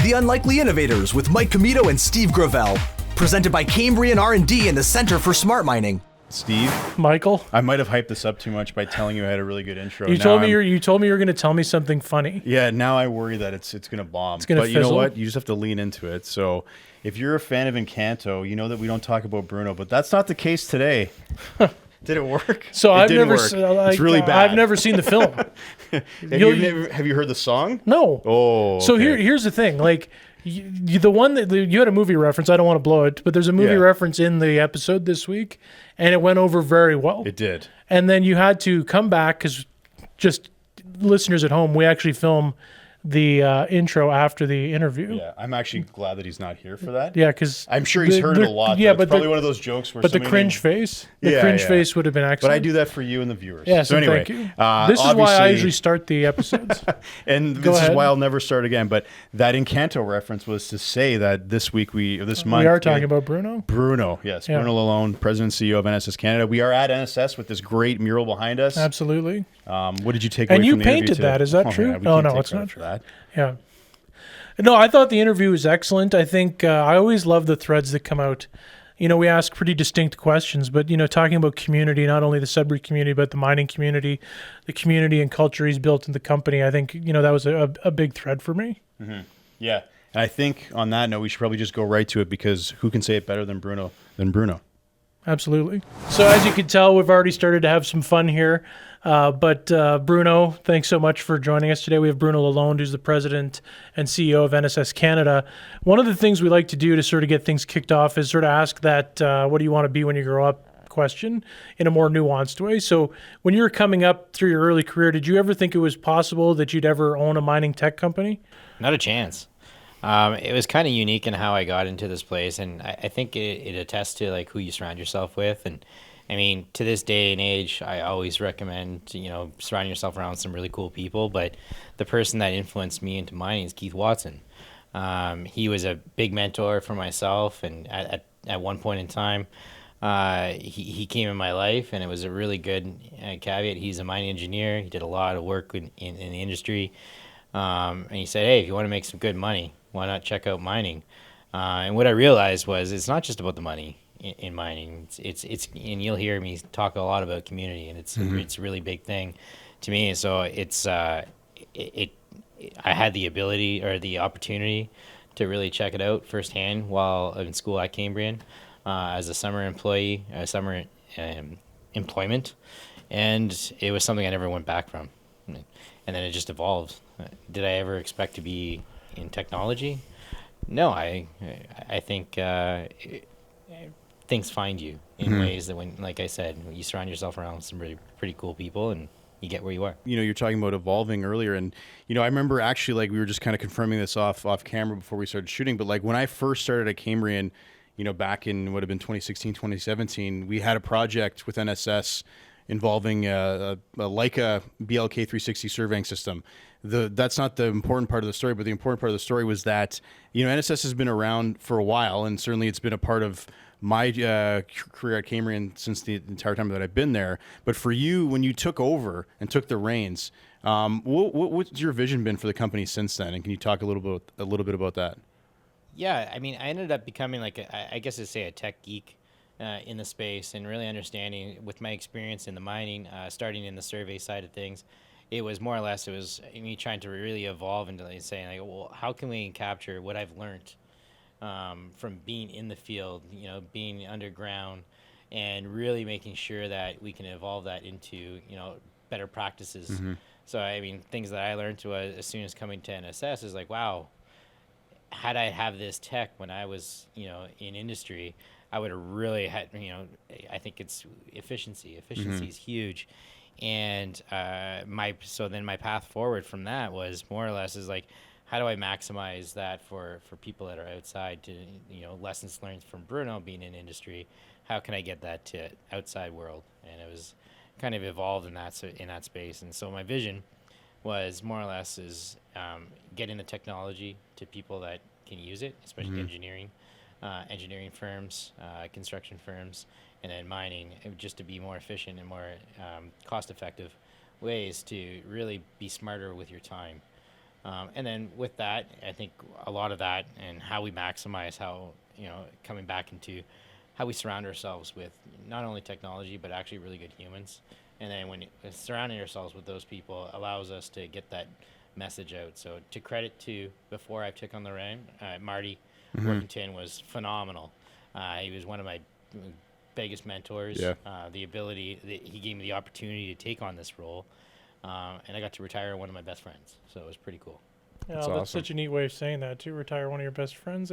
The Unlikely Innovators with Mike Commito and Steve Gravel. Presented by Cambrian R&D and the Center for Smart Mining. Steve, Michael, I might have hyped this up too much by telling you I had a really good intro. you told me you were going to tell me something funny. Yeah, now I worry that it's going to bomb. It's going to fizzle. You know what? You just have to lean into it. So if you're a fan of Encanto, you know that we don't talk about Bruno, but that's not the case today. Did it work? So It's really bad. I've never seen the film. Have you heard the song? No. Oh. So okay. here's the thing. Like the one that you had a movie reference. I don't want to blow it, but there's a movie reference in the episode this week, and it went over very well. It did. And then you had to come back because just listeners at home, we actually film the intro after the interview. Yeah, I'm actually glad that he's not here for that. Yeah, because I'm sure he's heard it a lot. Yeah, but it's probably one of those jokes where. But the cringe face would have been excellent. But I do that for you and the viewers. Yeah, so anyway, thank you. This is why I usually start the episodes. And this is why I'll never start again. But that Encanto reference was to say that this month we are talking about Bruno. Bruno, yes, yeah. Bruno Lalonde, President and CEO of NSS Canada. We are at NSS with this great mural behind us. Absolutely. What did you take away from the interview? And you painted that? Is that true? Oh no, it's not for that. Yeah. No, I thought the interview was excellent. I think I always love the threads that come out. You know, we ask pretty distinct questions, but, you know, talking about community, not only the Sudbury community, but the mining community, the community and culture he's built in the company, I think, you know, that was a big thread for me. Mm-hmm. Yeah. And I think on that note, we should probably just go right to it because who can say it better than Bruno? Absolutely. So as you can tell, we've already started to have some fun here. But Bruno, thanks so much for joining us today. We have Bruno Lalonde, who's the president and CEO of NSS Canada. One of the things we like to do to sort of get things kicked off is sort of ask that what do you want to be when you grow up question in a more nuanced way. So when you were coming up through your early career, did you ever think it was possible that you'd ever own a mining tech company? Not a chance. It was kind of unique in how I got into this place, and I think it attests to like who you surround yourself with. And I mean, to this day and age, I always recommend, you know, surrounding yourself around some really cool people. But the person that influenced me into mining is Keith Watson. He was a big mentor for myself, and at one point in time, he came in my life, and it was a really good caveat. He's a mining engineer. He did a lot of work in the industry, and he said, "Hey, if you want to make some good money, why not check out mining?" And what I realized was it's not just about the money in mining. It's and you'll hear me talk a lot about community, and it's a really big thing to me. So I had the ability or the opportunity to really check it out firsthand while in school at Cambrian as a summer employee, summer employment, and it was something I never went back from. And then it just evolved. Did I ever expect to be in technology? No, I think things find you in ways that when, like I said, you surround yourself around some really pretty cool people and you get where you are. You know, you're talking about evolving earlier, and you know, I remember actually like we were just kind of confirming this off camera before we started shooting, but like when I first started at Cambrian, you know, back in what would have been 2016, 2017, we had a project with NSS involving a Leica BLK 360 surveying system. That's not the important part of the story, but the important part of the story was that, you know, NSS has been around for a while, and certainly it's been a part of my career at Cambrian since the entire time that I've been there. But for you, when you took over and took the reins, what's your vision been for the company since then? And can you talk a little bit about that? Yeah, I mean, I ended up becoming like I guess I'd say a tech geek in the space, and really understanding with my experience in the mining, starting in the survey side of things. It was more or less, it was me trying to really evolve into like saying, like, well, how can we capture what I've learned from being in the field, you know, being underground, and really making sure that we can evolve that into, you know, better practices. Mm-hmm. So, I mean, things that I learned as soon as coming to NSS is like, wow, had I have this tech when I was, you know, in industry, I would have really had, you know, I think it's efficiency. Efficiency is huge. And then my path forward from that was more or less is like, how do I maximize that for people that are outside to, you know, lessons learned from Bruno being in industry, how can I get that to outside world? And it was kind of evolved in that space. And so my vision was more or less is getting the technology to people that can use it, especially engineering firms, construction firms, and then mining, just to be more efficient and more cost-effective ways to really be smarter with your time. And then with that, I think a lot of that and how we maximize how, coming back into how we surround ourselves with not only technology, but actually really good humans. And then when surrounding ourselves with those people allows us to get that message out. So to credit to, before I took on the reign, Marty Workington was phenomenal. He was one of my biggest mentors. Yeah. He gave me the opportunity to take on this role. And I got to retire one of my best friends. So it was pretty cool. Yeah, That's that's awesome. such a neat way of saying that too. Retire one of your best friends.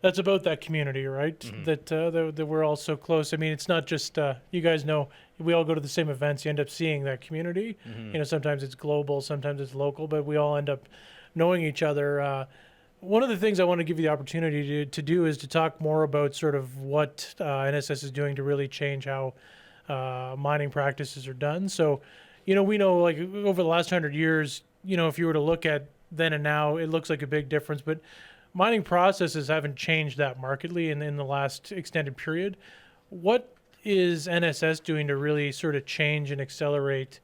That's about that community, right? That we're all so close. I mean, it's not just you guys know. We all go to the same events. You end up seeing that community. Sometimes it's global, sometimes it's local, but we all end up knowing each other. One of the things I want to give you the opportunity to do is to talk more about sort of what NSS is doing to really change how mining practices are done. So, we know like over the last 100 years, if you were to look at then and now, it looks like a big difference, but mining processes haven't changed that markedly in the last extended period. What is NSS doing to really sort of change and accelerate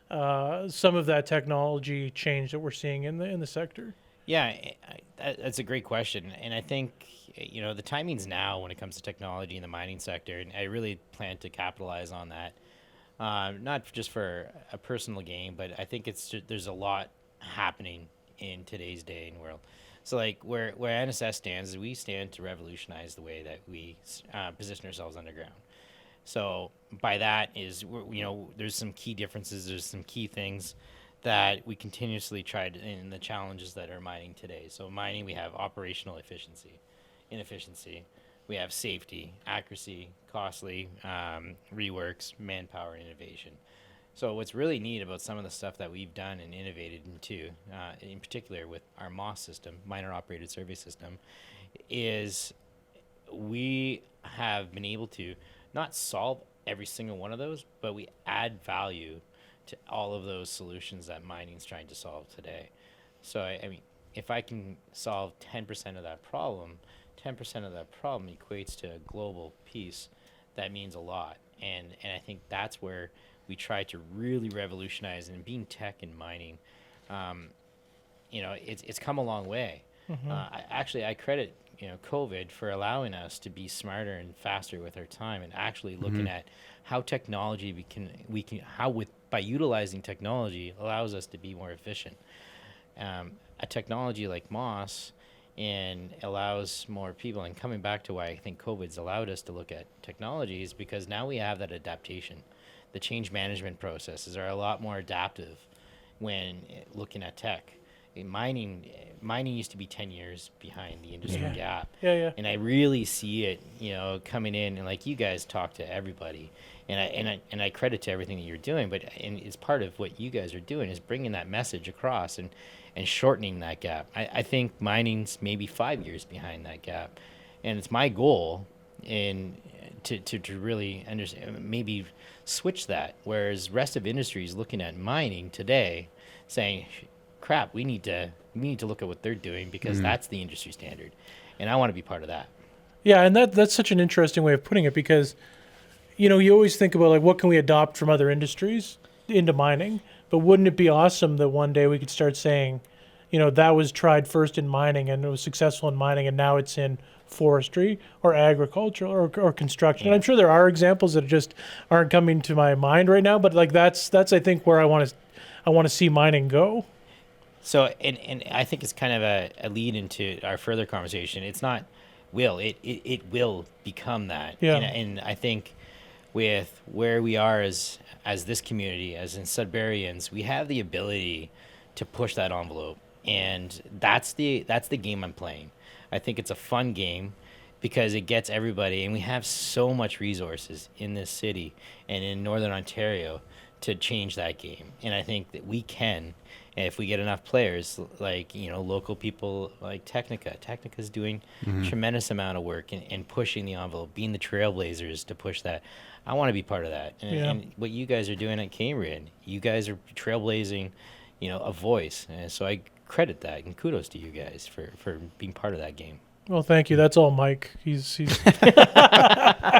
some of that technology change that we're seeing in the sector? Yeah, that's a great question. And I think, the timing's now when it comes to technology in the mining sector. And I really plan to capitalize on that. Not just for a personal gain, but I think there's a lot happening in today's day and world. So like where NSS stands is we stand to revolutionize the way that we position ourselves underground. So by that is, there's some key differences. There's some key things that we continuously tried in the challenges that are mining today. So mining, we have operational inefficiency. We have safety, accuracy, costly, reworks, manpower, and innovation. So what's really neat about some of the stuff that we've done and innovated into, in particular with our MOS system, Miner Operated Survey System, is we have been able to not solve every single one of those, but we add value to all of those solutions that mining's trying to solve today. So, I mean, if I can solve 10% of that problem, 10% of that problem equates to a global piece. That means a lot. And I think that's where we try to really revolutionize. And being tech and mining, it's come a long way. I credit COVID for allowing us to be smarter and faster with our time, and actually looking at how technology by utilizing technology allows us to be more efficient. A technology like MOS and allows more people, and coming back to why I think COVID's allowed us to look at technologies, because now we have that adaptation. The change management processes are a lot more adaptive when looking at tech. Mining used to be 10 years behind the industry gap. Yeah. And I really see it, coming in, and like you guys talk to everybody, and I credit to everything that you're doing, and it's part of what you guys are doing is bringing that message across and shortening that gap. I think mining's maybe 5 years behind that gap, and it's my goal to really understand, maybe switch that, whereas rest of industry is looking at mining today saying, crap, we need to look at what they're doing, because that's the industry standard, and I want to be part of that. Yeah, and that's such an interesting way of putting it, because you always think about like what can we adopt from other industries into mining, but wouldn't it be awesome that one day we could start saying, that was tried first in mining and it was successful in mining, and now it's in forestry or agriculture or construction. And I'm sure there are examples that just aren't coming to my mind right now, but like that's I think where I want to see mining go. So, and I think it's kind of a lead into our further conversation. It's not it will become that. Yeah. And I think with where we are as this community, as in Sudburyans, we have the ability to push that envelope. And that's the game I'm playing. I think it's a fun game because it gets everybody, and we have so much resources in this city and in Northern Ontario to change that game. And I think that we can, if we get enough players, like, local people like Technica. Technica's doing tremendous amount of work and pushing the envelope, being the trailblazers to push that. I want to be part of that. And what you guys are doing at Cambrian, you guys are trailblazing, a voice. And so I credit that, and kudos to you guys for being part of that game. Well, thank you. That's all Mike. He's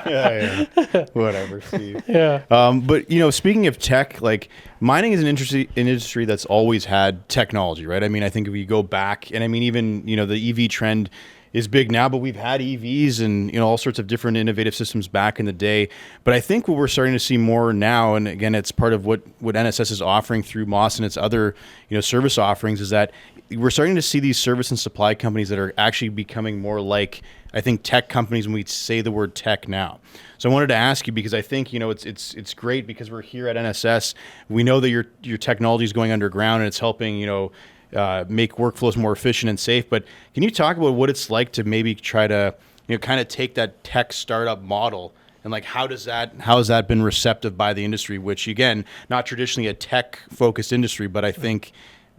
Yeah. Whatever, Steve. yeah. But speaking of tech, like mining is an industry that's always had technology, right? I mean, I think if we go back, and I mean, even the EV trend is big now, but we've had EVs and all sorts of different innovative systems back in the day. But I think what we're starting to see more now, and again, it's part of what NSS is offering through Moss and its other service offerings, is that we're starting to see these service and supply companies that are actually becoming more like, I think, tech companies when we say the word tech now. So I wanted to ask you, because I think it's great because we're here at NSS. We know that your technology is going underground and it's helping make workflows more efficient and safe. But can you talk about what it's like to maybe try to kind of take that tech startup model and like how has that been receptive by the industry, which again, not traditionally a tech focused industry, but I think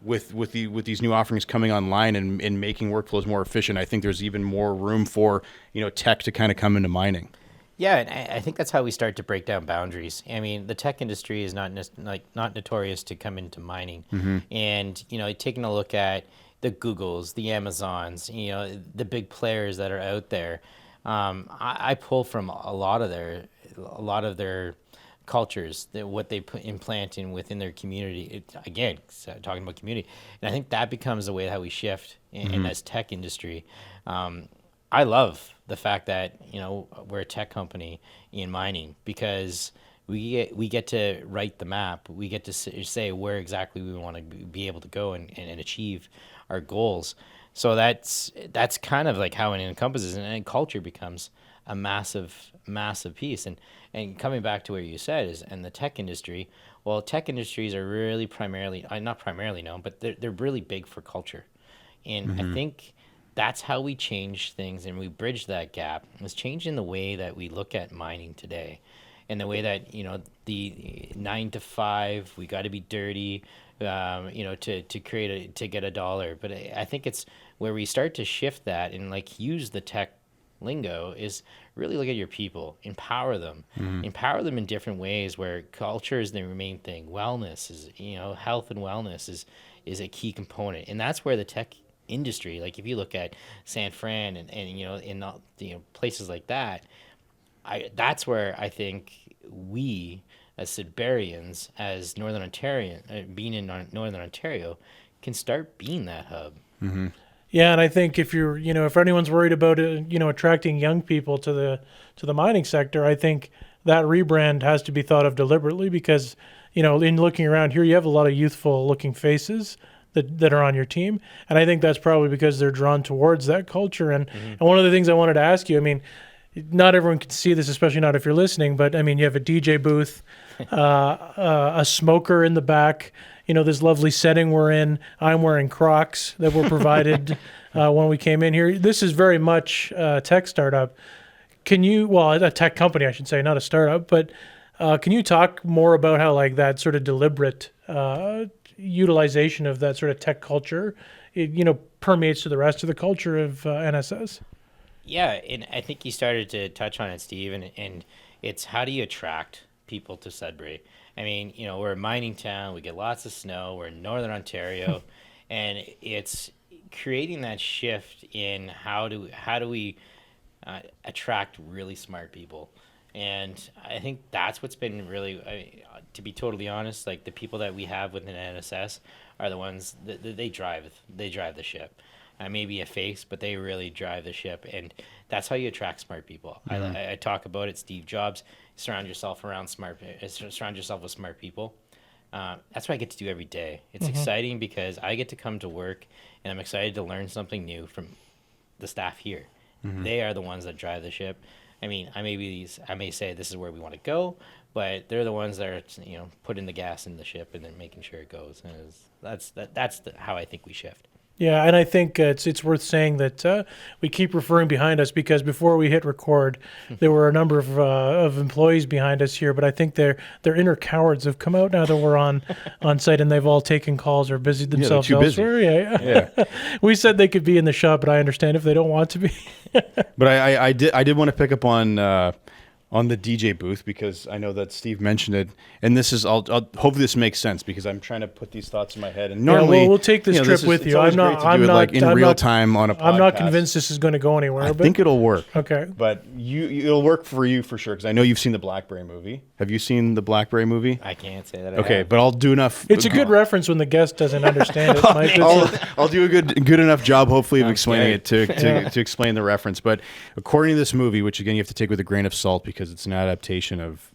with these new offerings coming online and making workflows more efficient, I think there's even more room for tech to kind of come into mining. Yeah, and I think that's how we start to break down boundaries. I mean, the tech industry is not notorious to come into mining, and taking a look at the Googles, the Amazons, the big players that are out there. I pull from a lot of their cultures, what they implant in within their community. Talking about community, and I think that becomes the way how we shift in this tech industry. I love the fact that we're a tech company in mining because we get to write the map. We get to say where exactly we want to be able to go and achieve our goals. So that's kind of like how it encompasses, and culture becomes a massive piece. And coming back to where you said is, and the tech industry. Well, tech industries are really not primarily known, but they're really big for culture, and I think that's how we change things and we bridge that gap. It's changing the way that we look at mining today, and the way that the 9 to 5, we got to be dirty, to get a dollar. But I think it's where we start to shift that and like use the tech lingo is really look at your people, empower them in different ways where culture is the main thing. Wellness is, health and wellness is a key component. And that's where the tech industry, like if you look at San Fran and in places like that, that's where I think we as Sudburyans, as Northern Ontarian, being in Northern Ontario, can start being that hub. Yeah, and I think if you're, if anyone's worried about attracting young people to the mining sector, I think that rebrand has to be thought of deliberately because, in looking around here, you have a lot of youthful looking faces that are on your team, and I think that's probably because they're drawn towards that culture. And one of the things I wanted to ask you, I mean, not everyone can see this, especially not if you're listening, but I mean, you have a DJ booth, a smoker in the back. This lovely setting we're in. I'm wearing Crocs that were provided when we came in here. This is very much a tech startup. A tech company, I should say, not a startup, but can you talk more about how like that sort of deliberate utilization of that sort of tech culture, permeates to the rest of the culture of NSS? Yeah, and I think you started to touch on it, Steve, and it's how do you attract people to Sudbury? I mean, we're a mining town. We get lots of snow. We're in Northern Ontario, and it's creating that shift in how do we attract really smart people. And I think that's what's been really, to be totally honest, like the people that we have within NSS are the ones that they drive the ship. I may be a face, but they really drive the ship, and that's how you attract smart people. I talk about it, Steve Jobs. Surround yourself with smart people. That's what I get to do every day. It's exciting because I get to come to work, and I'm excited to learn something new from the staff here. They are the ones that drive the ship. I mean, I may say this is where we want to go, but they're the ones that are putting the gas in the ship and then making sure it goes. And that's how I think we shift. Yeah, and I think it's worth saying that we keep referring behind us because before we hit record, there were a number of employees behind us here, but I think their inner cowards have come out now that we're on site, and they've all taken calls or busied themselves elsewhere. Yeah. We said they could be in the shop, but I understand if they don't want to be. But I did want to pick up on on the DJ booth, because I know that Steve mentioned it, and this is I'll hopefully this makes sense because I'm trying to put these thoughts in my head. And normally, we'll take this trip with you. I'm not in real time on a podcast. I'm not convinced this is going to go anywhere. I think it'll work. Okay, but it'll work for you for sure, because I know you've seen the BlackBerry movie. Have you seen the BlackBerry movie? I can't say that. Okay, but I'll do enough. It's a good reference when the guest doesn't understand it. Mike. I'll do a good enough job, hopefully, of explaining it to explain the reference. But according to this movie, which again you have to take with a grain of salt because it's an adaptation of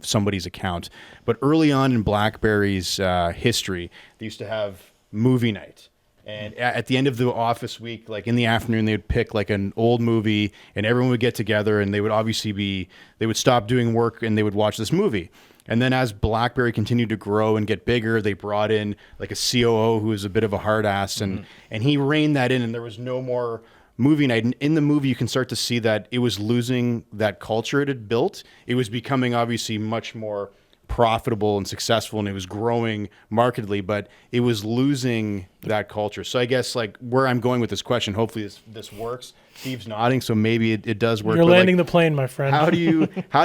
somebody's account. But early on in BlackBerry's history, they used to have movie night. And at the end of the office week, like in the afternoon, they would pick like an old movie and everyone would get together, and they would obviously they would stop doing work and they would watch this movie. And then as BlackBerry continued to grow and get bigger, they brought in like a COO who was a bit of a hard ass, and he reined that in, and there was no more movie night. And in the movie, you can start to see that it was losing that culture it had built. It was becoming obviously much more profitable and successful, and it was growing markedly, but it was losing that culture. So I guess like where I'm going with this question, hopefully this works. Steve's nodding, so maybe it does work. You're landing the plane, my friend. How do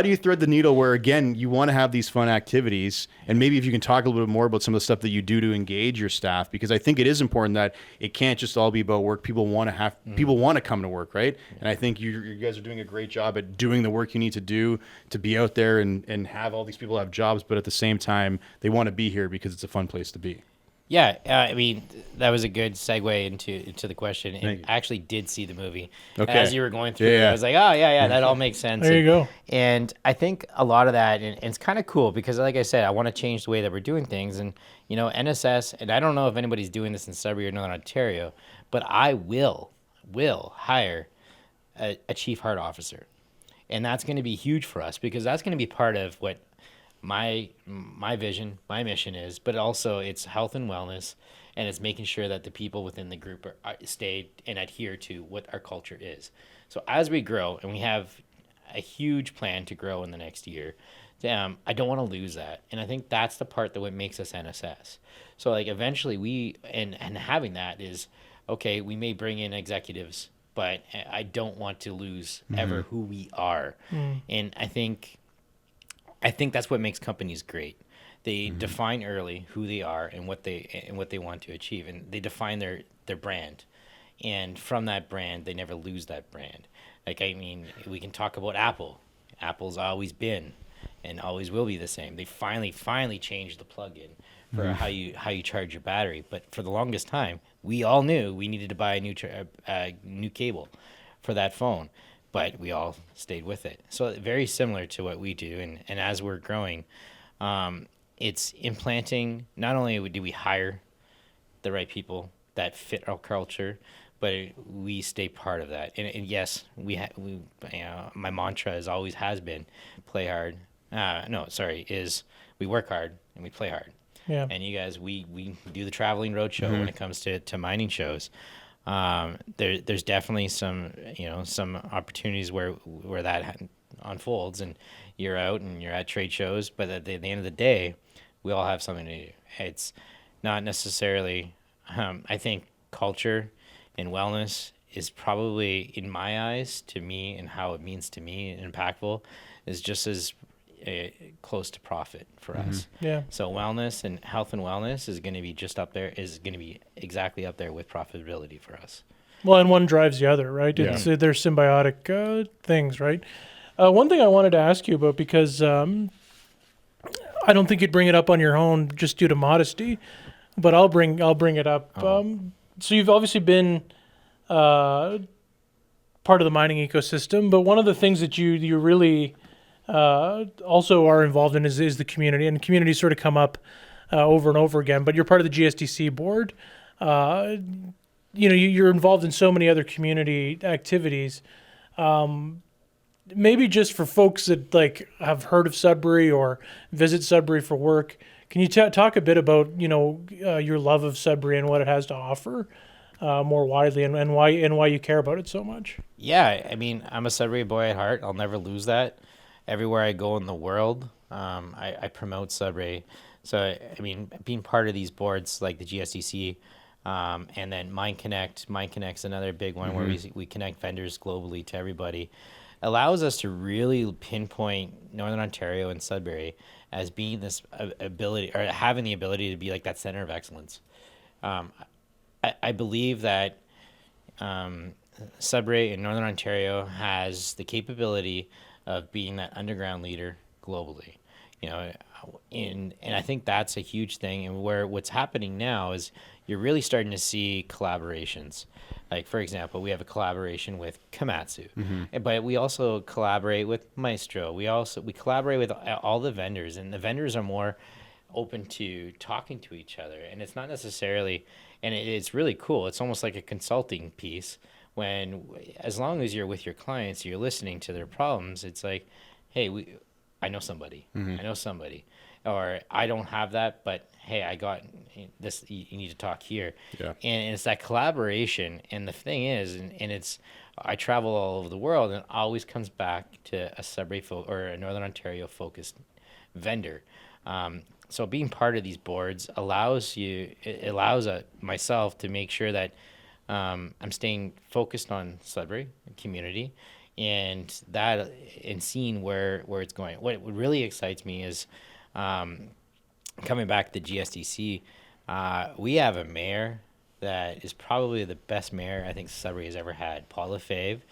you thread the needle where, again, you want to have these fun activities, and maybe if you can talk a little bit more about some of the stuff that you do to engage your staff, because I think it is important that it can't just all be about work. People want to come to work, right? And I think you guys are doing a great job at doing the work you need to do to be out there and have all these people have jobs, but at the same time, they want to be here because it's a fun place to be. Yeah, I mean, that was a good segue into the question. And I actually did see the movie. Okay. As you were going through it, I was like, oh, yeah, that all makes sense. There you go. And I think a lot of that, and it's kind of cool because, like I said, I want to change the way that we're doing things. And, you know, NSS, and I don't know if anybody's doing this in Sudbury or Northern Ontario, but I will hire a chief heart officer. And that's going to be huge for us because that's going to be part of what my vision, my mission is, but also it's health and wellness, and it's making sure that the people within the group stay and adhere to what our culture is. So as we grow, and we have a huge plan to grow in the next year, I don't want to lose that. And I think that's the part that what makes us NSS. So like eventually we, and having that is, okay, we may bring in executives, but I don't want to lose ever who we are. And I think that's what makes companies great. They define early who they are and what they want to achieve, and they define their brand. And from that brand, they never lose that brand. Like, I mean, we can talk about Apple. Apple's always been and always will be the same. They finally changed the plug-in for how you charge your battery. But for the longest time, we all knew we needed to buy a new cable for that phone. But we all stayed with it. So very similar to what we do. And as we're growing, it's implanting, not only do we hire the right people that fit our culture, but we stay part of that. And yes, my mantra has been play hard. Is we work hard and we play hard. Yeah. And you guys, we do the traveling roadshow when it comes to mining shows. There's definitely some opportunities where that unfolds, and you're out and you're at trade shows, but at the end of the day, we all have something to do. It's not necessarily, I think culture and wellness is probably, in my eyes, to me, and how it means to me and impactful, is just as close to profit for us. Yeah. So wellness and health and wellness is going to be exactly up there with profitability for us. Well, and one drives the other, right? They're symbiotic things, right? One thing I wanted to ask you about, because I don't think you'd bring it up on your own just due to modesty, but I'll bring it up. So you've obviously been part of the mining ecosystem, but one of the things that you really also are involved in is the community, and communities sort of come up over and over again, but you're part of the GSDC board. You're involved in so many other community activities. Maybe just for folks that like have heard of Sudbury or visit Sudbury for work, can you talk a bit about your love of Sudbury and what it has to offer more widely, and why you care about it so much? Yeah, I mean, I'm a Sudbury boy at heart. I'll never lose that. Everywhere I go in the world, I promote Sudbury. So, I mean, being part of these boards like the GSDC, and then Mine Connect's another big one where we connect vendors globally to everybody. allows us to really pinpoint Northern Ontario and Sudbury as being this ability, or having the ability to be like that center of excellence. I believe that Sudbury in Northern Ontario has the capability of being that underground leader globally. You know, and I think that's a huge thing. And where what's happening now is you're really starting to see collaborations. Like, for example, we have a collaboration with Komatsu, but we also collaborate with Maestro. We collaborate with all the vendors, and the vendors are more open to talking to each other. And it's not necessarily, and it's really cool. It's almost like a consulting piece when, as long as you're with your clients, you're listening to their problems. It's like, hey, I know somebody. I know somebody. Or I don't have that, but hey, I got this. You need to talk here. Yeah. And it's that collaboration. And the thing is, and it's, I travel all over the world, and it always comes back to a Sudbury or a Northern Ontario focused vendor. So being part of these boards allows myself to make sure that I'm staying focused on Sudbury community, and seeing where it's going. What really excites me is coming back to GSDC. We have a mayor that is probably the best mayor I think Sudbury has ever had. Paul Lefebvre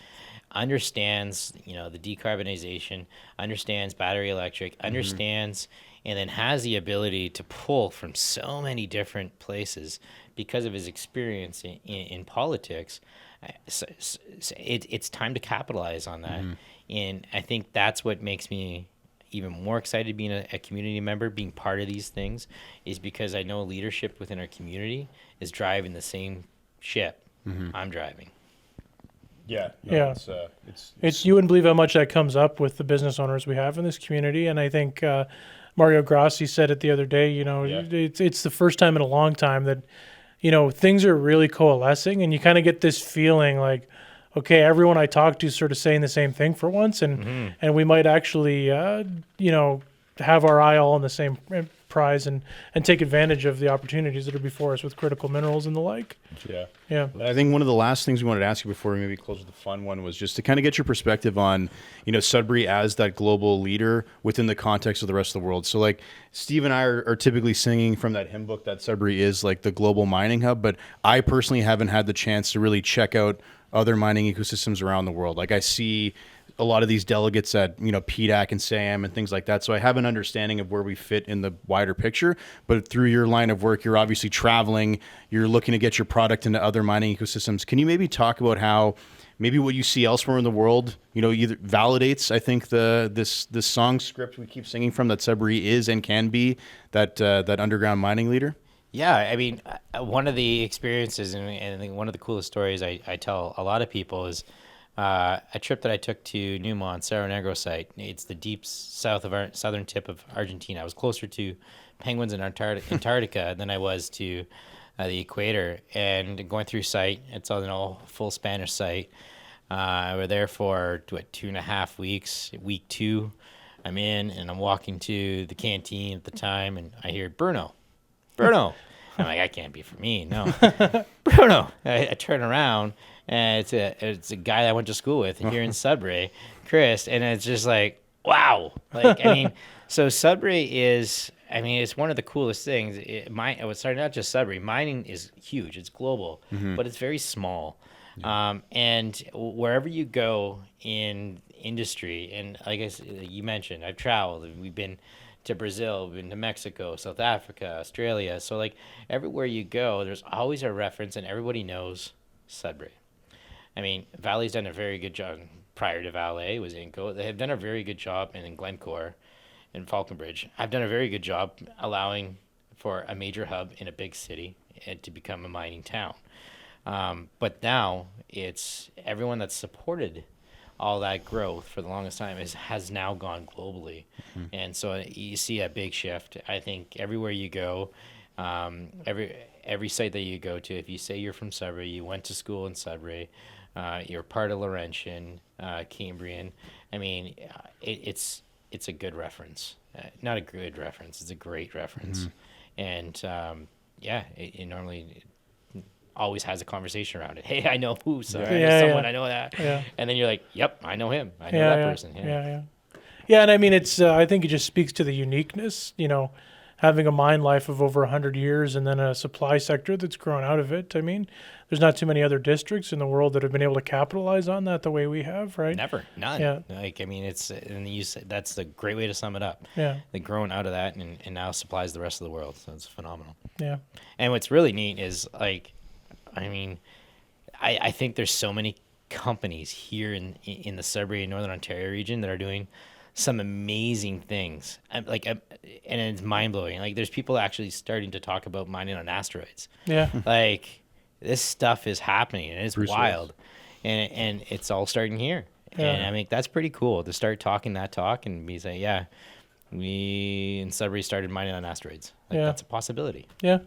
understands, the decarbonization, understands battery electric, understands, and then has the ability to pull from so many different places because of his experience in politics. It's time to capitalize on that. And I think that's what makes me even more excited being a community member, being part of these things, is because I know leadership within our community is driving the same ship I'm driving. Yeah. Yeah. It's you wouldn't believe how much that comes up with the business owners we have in this community. And I think Mario Grassi said it the other day, it's the first time in a long time that, things are really coalescing, and you kind of get this feeling like, okay, everyone I talk to is sort of saying the same thing for once, and we might actually, have our eye all on the same prize and take advantage of the opportunities that are before us with critical minerals and the like. Yeah. I think one of the last things we wanted to ask you before we maybe close with the fun one was just to kind of get your perspective on, Sudbury as that global leader within the context of the rest of the world. So like Steve and I are typically singing from that hymn book that Sudbury is like the global mining hub, but I personally haven't had the chance to really check out other mining ecosystems around the world. Like I see a lot of these delegates at, PDAC and SAM and things like that. So I have an understanding of where we fit in the wider picture, but through your line of work, you're obviously traveling, you're looking to get your product into other mining ecosystems. Can you maybe talk about how maybe what you see elsewhere in the world, either validates, I think this song script we keep singing from, that Sudbury is and can be that underground mining leader? Yeah, I mean, one of the experiences and I think one of the coolest stories I tell a lot of people is a trip that I took to Newmont, Cerro Negro site. It's the deep south of our southern tip of Argentina. I was closer to penguins in Antarctica than I was to the equator. And going through site, it's an all full Spanish site. We're there for 2.5 weeks. Week 2, I'm in and I'm walking to the canteen at the time, and I hear Bruno. I'm like, that can't be for me. No, Bruno. I turn around, and it's a guy that I went to school with here in Sudbury, Chris, and it's just like, wow. Like, I mean, so Sudbury is, it's one of the coolest things. Not just Sudbury. Mining is huge. It's global, but it's very small. Yeah. And wherever you go in industry, and like you mentioned, I've traveled. We've been to Brazil, we've been to Mexico, South Africa, Australia. So like everywhere you go, there's always a reference, and everybody knows Sudbury. Vale's done a very good job. Prior to Vale was Inco. They have done a very good job, and in Glencore and Falconbridge, I've done a very good job allowing for a major hub in a big city and to become a mining town. But now it's everyone that's supported all that growth for the longest time has now gone globally. And so you see a big shift. I think everywhere you go, every site that you go to, if you say you're from Sudbury, you went to school in Sudbury, you're part of Laurentian, Cambrian, it's a good reference. Not a good reference, it's a great reference. And it normally always has a conversation around it. Hey, I know who, so Yeah, someone yeah. I know that, Yeah. and then you're like, yep, I know him, I know Yeah, that yeah. person. Yeah, and I mean, it's. I think it just speaks to the uniqueness. Having a mine life of over 100 years, and then a supply sector that's grown out of it. I mean, there's not too many other districts in the world that have been able to capitalize on that the way we have, right? Never, none. Yeah. Like, I mean, it's, and you said that's a great way to sum it up. Yeah. They've grown out of that and now supplies the rest of the world. So it's phenomenal. Yeah. And what's really neat is, like, I mean, I think there's so many companies here in the Sudbury and Northern Ontario region that are doing some amazing things. And it's mind blowing. Like, there's people actually starting to talk about mining on asteroids. Yeah. Like, this stuff is happening and it's Bruce wild, and it's all starting here. Yeah. And I mean, that's pretty cool to start talking that talk and be saying, yeah, we in Sudbury started mining on asteroids. Like, Yeah. that's a possibility. Yeah.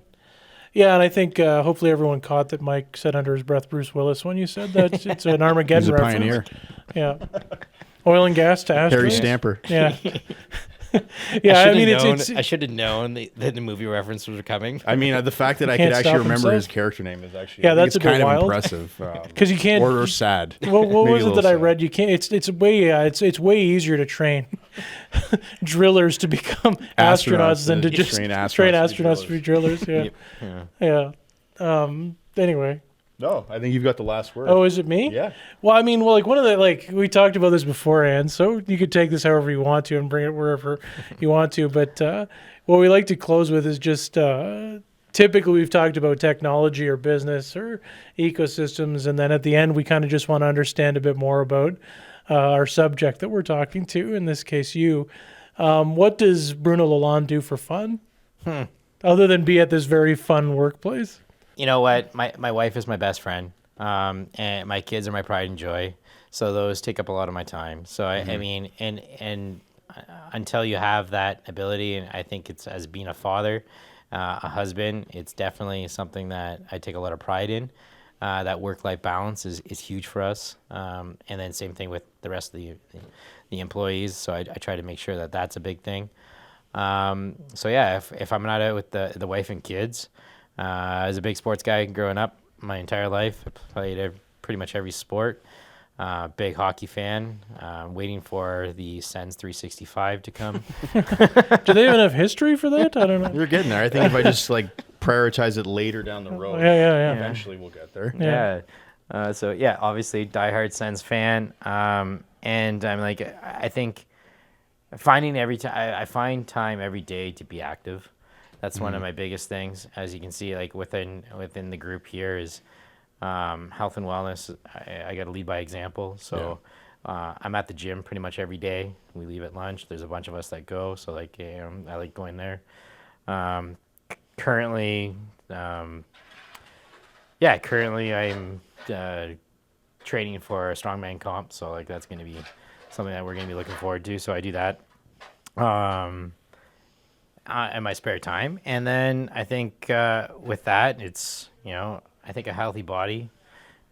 Yeah, and I think hopefully everyone caught that Mike said under his breath Bruce Willis when you said that. It's an Armageddon He's a reference. pioneer. Yeah. Oil and gas to Harry asteroids. Stamper. Yeah. Yeah, I mean, it's I should have known that the movie references were coming. I mean, the fact that I Can't could actually stop remember himself. his character name is actually Yeah, I think that's it's a bit kind of wild. impressive. 'Cause you can't- or sad. what Maybe was a it little that I sad. read? You can't. It's way it's way easier to train drillers to become astronauts than to than just train train astronauts astronauts to to be be drillers. Yeah. Yeah. Yeah. Anyway. No, I think you've got the last word. Oh, is it me? Yeah. Well, I mean, like one of the we talked about this beforehand, so you could take this however you want to and bring it wherever you want to. But what we like to close with is just typically we've talked about technology or business or ecosystems, and then at the end we kind of just want to understand a bit more about our subject that we're talking to. In this case, you. What does Bruno Lalonde do for fun, other than be at this very fun workplace? You know what? My wife is my best friend, and my kids are my pride and joy. So those take up a lot of my time. So I mean, and until you have that ability, and I think it's as being a father, a husband, it's definitely something that I take a lot of pride in. That work-life balance is huge for us, and then same thing with the rest of the employees. So I try to make sure that that's a big thing. So yeah, if I'm not out with the wife and kids. As a big sports guy growing up my entire life, I played pretty much every sport. Big hockey fan, waiting for the Sens 365 to come. Do they have enough history for that? I don't know. You're getting there. I think if I just prioritize it later down the road, Yeah. eventually we'll get there. Yeah. So yeah, obviously diehard Sens fan. And I'm like, I think finding I find time every day to be active. That's one of my biggest things. As you can see, like within the group here is health and wellness. I got to lead by example. So I'm at the gym pretty much every day. We leave at lunch. There's a bunch of us that go. So like I like going there. Currently I'm training for a strongman comp. So like that's going to be something that we're going to be looking forward to. So I do that. In my spare time. And then I think with that, it's, I think a healthy body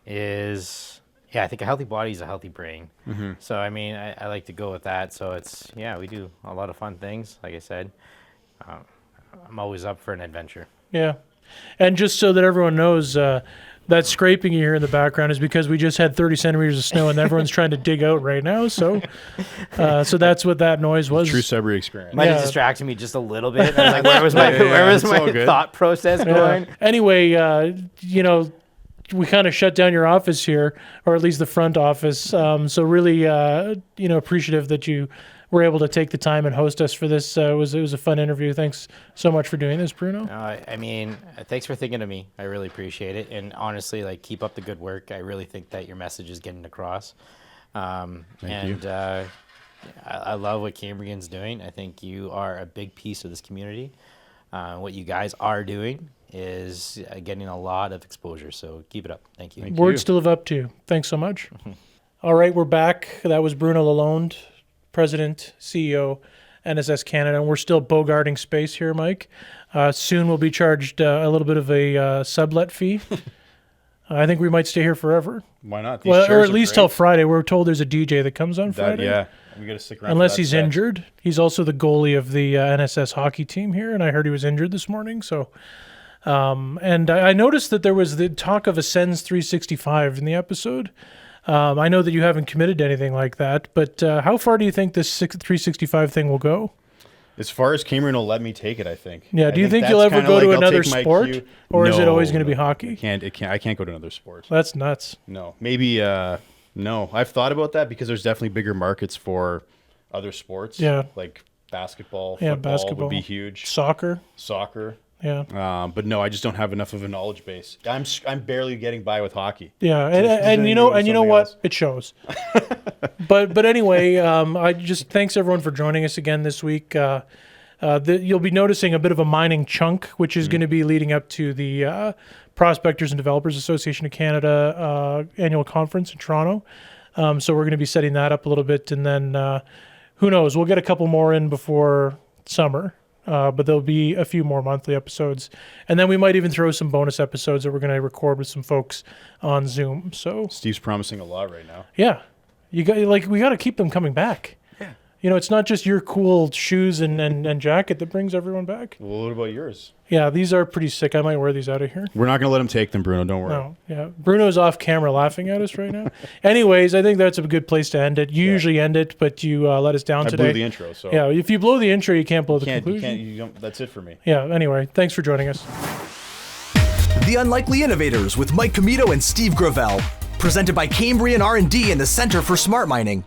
is a healthy brain. So, I mean, I like to go with that. So it's, we do a lot of fun things. Like I said, I'm always up for an adventure. Yeah. And just so that everyone knows, that scraping you hear in the background is because we just had 30 centimeters of snow and everyone's trying to dig out right now. So that's what that noise was. True Sudbury experience. Might have distracted me just a little bit. I was like, where was my thought process going? Anyway, we kind of shut down your office here, or at least the front office. So really, appreciative that you were able to take the time and host us for this. It was a fun interview. Thanks so much for doing this, Bruno. I mean, thanks for thinking of me. I really appreciate it. And honestly, keep up the good work. I really think that your message is getting across. Thank you. I love what Cambrian's doing. I think you are a big piece of this community. What you guys are doing is getting a lot of exposure. So keep it up. Thank you. Words to live up to. Thanks so much. All right, we're back. That was Bruno Lalonde, President, CEO, NSS Canada, and we're still bogarting space here, Mike. Soon we'll be charged a little bit of a sublet fee. I think we might stay here forever. Why not? Well, or at least till Friday. We're told there's a DJ that comes on Friday. Yeah, we got to stick around. Unless he's injured. He's also the goalie of the NSS hockey team here, and I heard he was injured this morning. So And I noticed that there was the talk of a Sens 365 in the episode. I know that you haven't committed to anything like that, but how far do you think this 365 thing will go? As far as Cambrian will let me take it, I think. Yeah. Do you think that's you'll ever kinda go like to I'll another take my sport, cue. or is it always going to be No, hockey? I can't go to another sport. That's nuts. No, maybe. No, I've thought about that because there's definitely bigger markets for other sports. Yeah. Like basketball, Yeah, football basketball would be huge. Soccer. Soccer. Yeah. But no, I just don't have enough of a knowledge base. I'm barely getting by with hockey. Yeah, Just and you know, doing and you know something what? else. It shows. but anyway, I just thanks everyone for joining us again this week. You'll be noticing a bit of a mining chunk, which is going to be leading up to the Prospectors and Developers Association of Canada annual conference in Toronto. So we're going to be setting that up a little bit, and then who knows? We'll get a couple more in before summer. But there'll be a few more monthly episodes, and then we might even throw some bonus episodes that we're going to record with some folks on Zoom. So Steve's promising a lot right now. yeah, we got to keep them coming back. Yeah, you know, it's not just your cool shoes and jacket that brings everyone back. Well, what about yours? Yeah, these are pretty sick. I might wear these out of here. We're not going to let him take them, Bruno. Don't worry. No, yeah. Bruno's off camera laughing at us right now. Anyways, I think that's a good place to end it. You usually end it, but you let us down I today. blew the intro, so Yeah, if you blow the intro, you can't blow the you conclusion. you don't. That's it for me. Yeah, anyway, thanks for joining us. The Unlikely Innovators with Mike Commito and Steve Gravel. Presented by Cambrian R&D and the Center for Smart Mining.